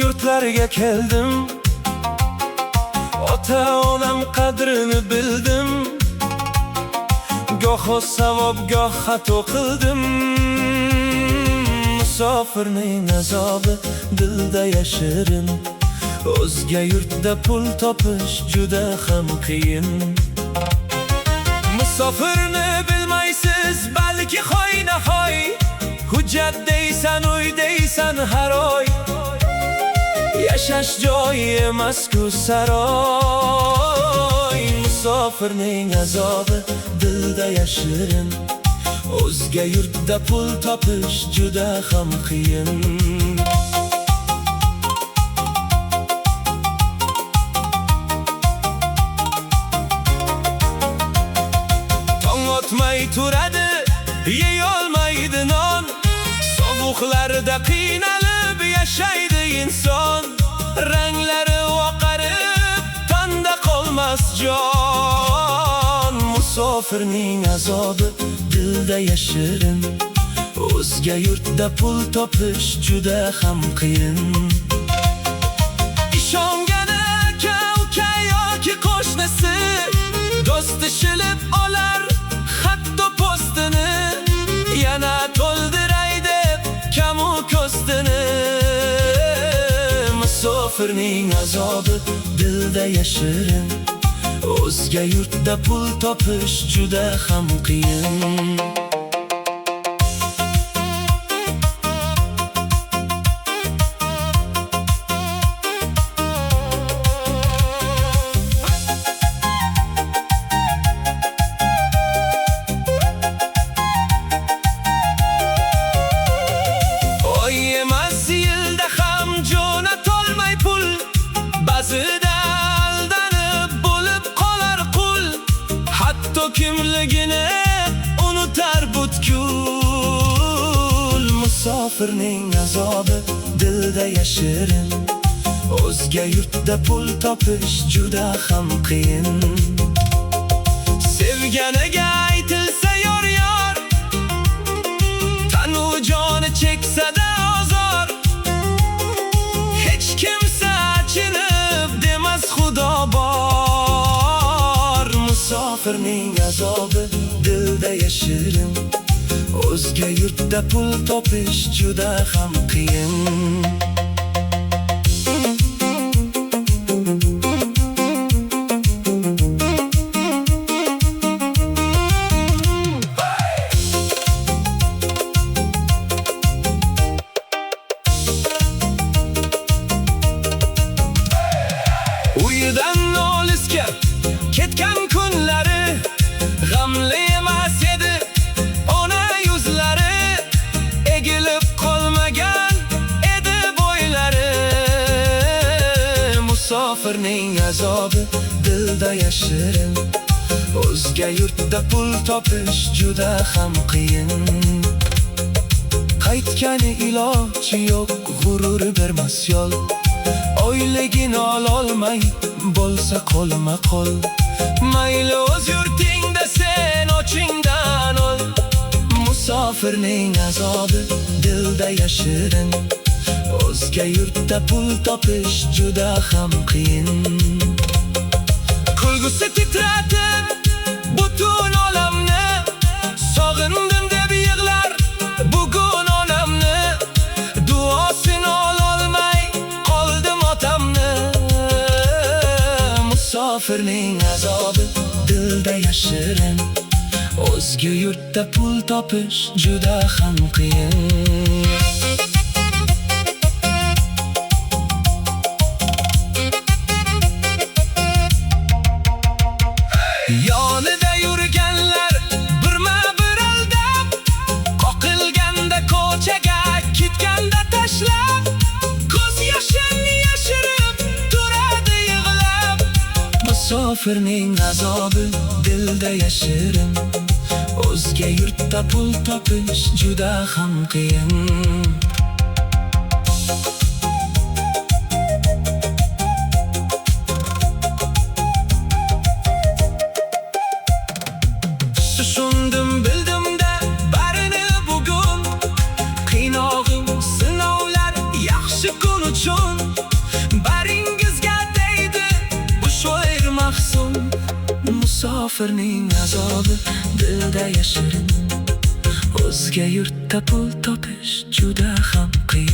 yurtlarga keldim, ota onam qadrini bildim. Goho savob goh xato qildim. Musofirning azobi dilda yashirin, o'zga yurtda pul topish juda ham qiyin. Musofirni bilmaysiz balki hoy-nahoy, hujjat deysan, uy deysan har oy. Yashash joyi emas-ku saroy. Musofirning azobi dilda yashirin, o'zga yurtda pul topish juda ham qiyin. Tong otmay turadi, yeyolmaydi non. Sovuqlarda qiynalib yashaydi inson. Ranglari oqarib, tanda qolmas jon. Musofirning azobi dilda yashirin, o'zga yurtda pul topish juda ham qiyin. Ishongani aka yoki qo'shnisi, do'sti shilib olar hatto postini. Yana to'ldiray deb kamu ko'stini. Musofirning azobi dilda yashirin, o'zga yurtda pul topish juda ham qiyin. Oy emas yilda ham jo'natolmay pul, ba'zida aldanib bo'lib qolar qul. Hatto kimligini unutar butkul. Musofirning azobi dilda yashirin, o'zga yurtda pul topish juda ham qiyin. Sevganiga aytilsa yor yor, tanu joni cheksada ozor. Hech kimsa achinib demas xudo bor. Musofirning azobi dilda yashirin, o'zga yurtda pul topish juda ham qiyin. Uyidan olisga ketgan kunlari, g'amli emas edi ona yuzlari. Egilib qolmagan edi bo'ylari. Musofirning azobi dilda yashirin, o'zga yurtda pul topish juda ham qiyin. Qaytgani iloji yo'q, g'ururi bermas yo'l. Oyligini ololmay bo'lsa qo'lma qo'l. Mayli o'z yurtingda sen ochingdan ol. Musofirning azobi dilda yashirin, o'zga yurtda pul topish juda ham qiyin. Kulgusi titratib butun olamni, sog'indim deb yig'lar bugun onamni. Duosini ololmay qoldim otamni. Musofirning azobi dilda yashirin, o'zga yurtda pul topish juda ham qiyin. Yonida yurganlar birma-bir aldab, qoqilganda ko'chaga ketganda tashlab, ko'z yoshini yashirib turadi yig'lab. Musofirning azobi dilda yashirin, o'zga yurtda pul topish juda ham qiyin. Tushundim bildim da barini bugun, qiynog'im sinovlar yaxshi kun uchun. musofirning azobi dilda yashirin. O'zga yurtda pul topish juda ham qiyin.